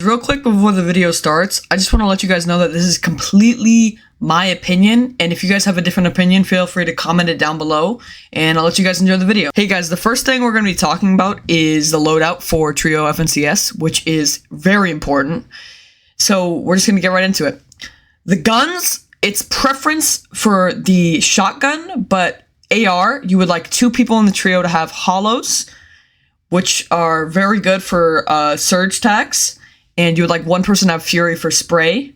Real quick before the video starts, I just want to let you guys know that this is completely my opinion, and if you guys have a different opinion, feel free to comment it down below, and I'll let you guys enjoy the video. Hey guys, the first thing we're going to be talking about is the loadout for Trio FNCS, which is very important. So we're just going to get right into it. The guns, it's preference for the shotgun, but AR, you would like 2 people in the trio to have hollows, which are very good for surge tags. And you would like 1 person to have Fury for spray.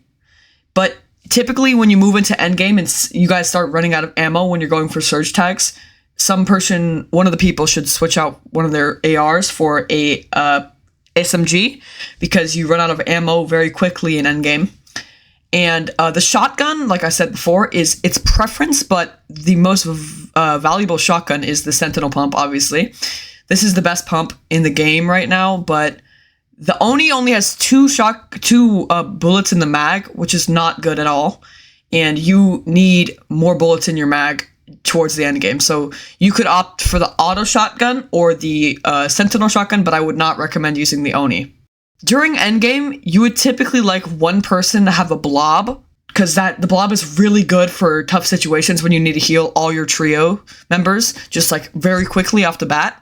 But typically when you move into endgame and you guys start running out of ammo when you're going for surge tags, one of the people should switch out one of their ARs for a SMG, because you run out of ammo very quickly in endgame. And the shotgun, like I said before, is its preference, but the most valuable shotgun is the Sentinel pump, obviously. This is the best pump in the game right now, but the Oni only has 2 bullets in the mag, which is not good at all. And you need more bullets in your mag towards the end game. So you could opt for the auto shotgun or the Sentinel shotgun, but I would not recommend using the Oni. During endgame, you would typically like 1 person to have a blob, because the blob is really good for tough situations when you need to heal all your trio members, just like very quickly off the bat.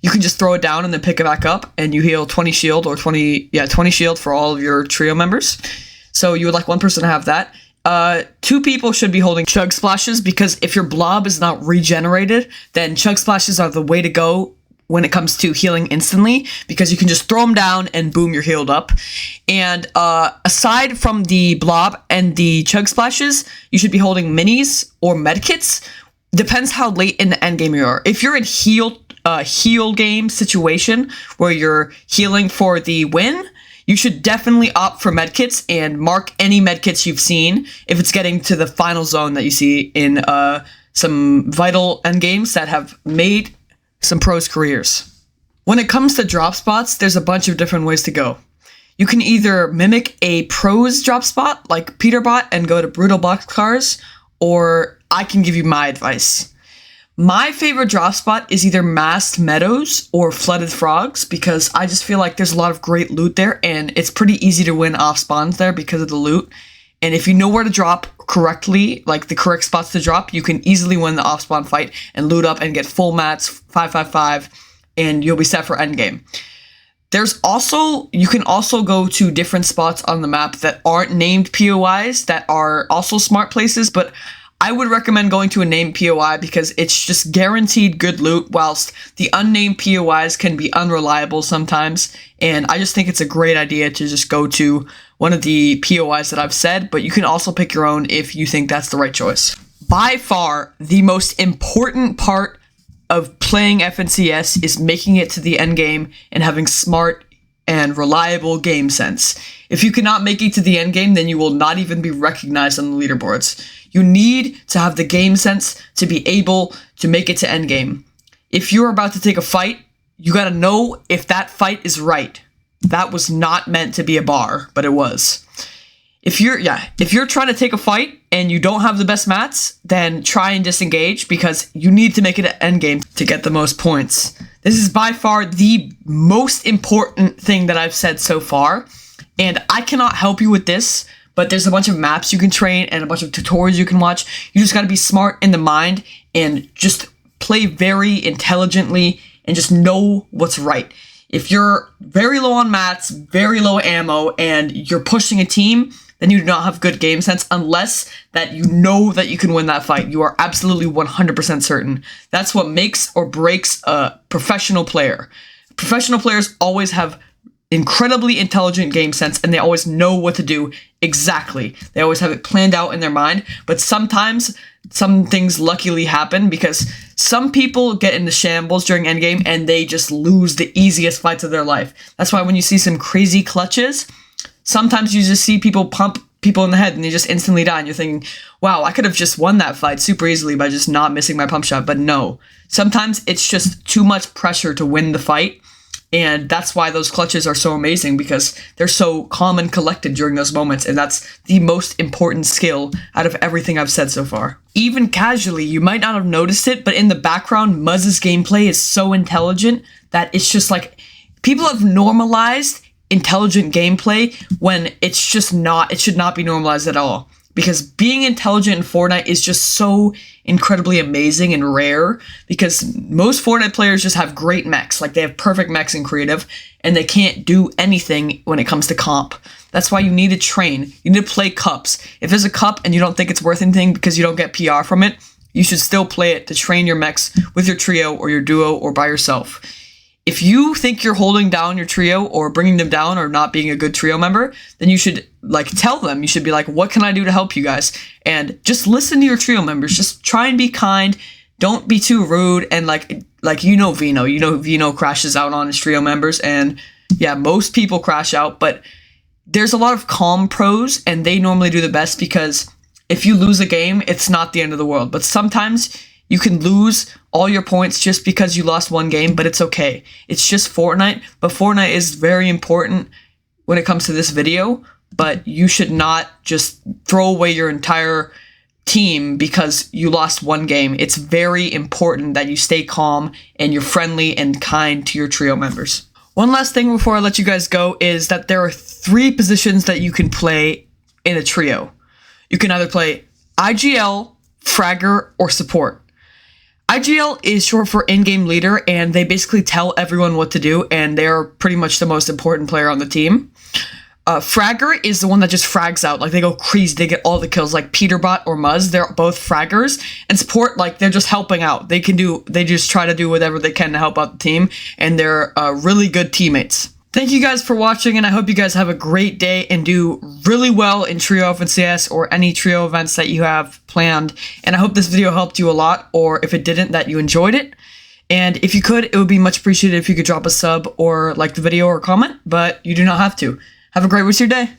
You can just throw it down and then pick it back up, and you heal 20 shield or 20 shield for all of your trio members. So you would like 1 person to have that. 2 people should be holding chug splashes, because if your blob is not regenerated, then chug splashes are the way to go when it comes to healing instantly, because you can just throw them down and boom, you're healed up. And aside from the blob and the chug splashes, you should be holding minis or medkits. Depends how late in the end game you are. If you're in heal game situation where you're healing for the win, you should definitely opt for medkits and mark any medkits you've seen if it's getting to the final zone that you see in some vital end games that have made some pros' careers. When it comes to drop spots, there's a bunch of different ways to go. You can either mimic a pros drop spot like Peterbot and go to brutal boxcars, or I can give you my advice. My favorite drop spot is either Masked Meadows or Flooded Frogs, because I just feel like there's a lot of great loot there, and it's pretty easy to win off spawns there because of the loot. And if you know where to drop correctly, like the correct spots to drop, you can easily win the off spawn fight and loot up and get full mats, 555, and you'll be set for endgame. You can also go to different spots on the map that aren't named POIs that are also smart places, but I would recommend going to a named POI because it's just guaranteed good loot, whilst the unnamed POIs can be unreliable sometimes. And I just think it's a great idea to just go to one of the POIs that I've said, but you can also pick your own if you think that's the right choice. By far, the most important part of playing FNCS is making it to the end game and having smart and reliable game sense. If you cannot make it to the end game, then you will not even be recognized on the leaderboards. You need to have the game sense to be able to make it to endgame. If you're about to take a fight, you gotta know if that fight is right. That was not meant to be a bar, but it was. If you're trying to take a fight and you don't have the best mats, then try and disengage, because you need to make it to endgame to get the most points. This is by far the most important thing that I've said so far, and I cannot help you with this, but there's a bunch of maps you can train and a bunch of tutorials you can watch. You just got to be smart in the mind and just play very intelligently and just know what's right. If you're very low on mats, very low ammo, and you're pushing a team, then you do not have good game sense unless that you know that you can win that fight. You are absolutely 100% certain. That's what makes or breaks a professional player. Professional players always have incredibly intelligent game sense, and they always know what to do exactly. They always have it planned out in their mind, but sometimes some things luckily happen because some people get into shambles during endgame and they just lose the easiest fights of their life. That's why when you see some crazy clutches, sometimes you just see people pump people in the head and they just instantly die, and you're thinking, wow, I could have just won that fight super easily by just not missing my pump shot. But no, sometimes it's just too much pressure to win the fight. And that's why those clutches are so amazing, because they're so calm and collected during those moments, and that's the most important skill out of everything I've said so far. Even casually, you might not have noticed it, but in the background, Muzz's gameplay is so intelligent that it's just like, people have normalized intelligent gameplay when it's just not, it should not be normalized at all. Because being intelligent in Fortnite is just so incredibly amazing and rare, because most Fortnite players just have great mechs. Like, they have perfect mechs in creative, and they can't do anything when it comes to comp. That's why you need to train. You need to play cups. If there's a cup and you don't think it's worth anything because you don't get PR from it, you should still play it to train your mechs with your trio or your duo or by yourself. If you think you're holding down your trio or bringing them down or not being a good trio member, then you should tell them. You should be like, what can I do to help you guys? And just listen to your trio members. Just try and be kind. Don't be too rude. And Vino crashes out on his trio members, and yeah, most people crash out, but there's a lot of calm pros, and they normally do the best, because if you lose a game, it's not the end of the world. But sometimes you can lose all your points just because you lost one game, but it's okay. It's just Fortnite, but Fortnite is very important when it comes to this video, but you should not just throw away your entire team because you lost one game. It's very important that you stay calm and you're friendly and kind to your trio members. One last thing before I let you guys go is that there are 3 positions that you can play in a trio. You can either play IGL, Fragger, or Support. IGL is short for in-game leader, and they basically tell everyone what to do, and they're pretty much the most important player on the team. Fragger is the one that just frags out. Like, they go crazy, they get all the kills, like Peterbot or Muzz. They're both fraggers. And Support, they're just helping out. They just try to do whatever they can to help out the team, and they're really good teammates. Thank you guys for watching, and I hope you guys have a great day and do really well in Trio FNCS or any Trio events that you have planned. And I hope this video helped you a lot, or if it didn't, that you enjoyed it. And if you could, it would be much appreciated if you could drop a sub or like the video or comment, but you do not have to. Have a great rest of your day.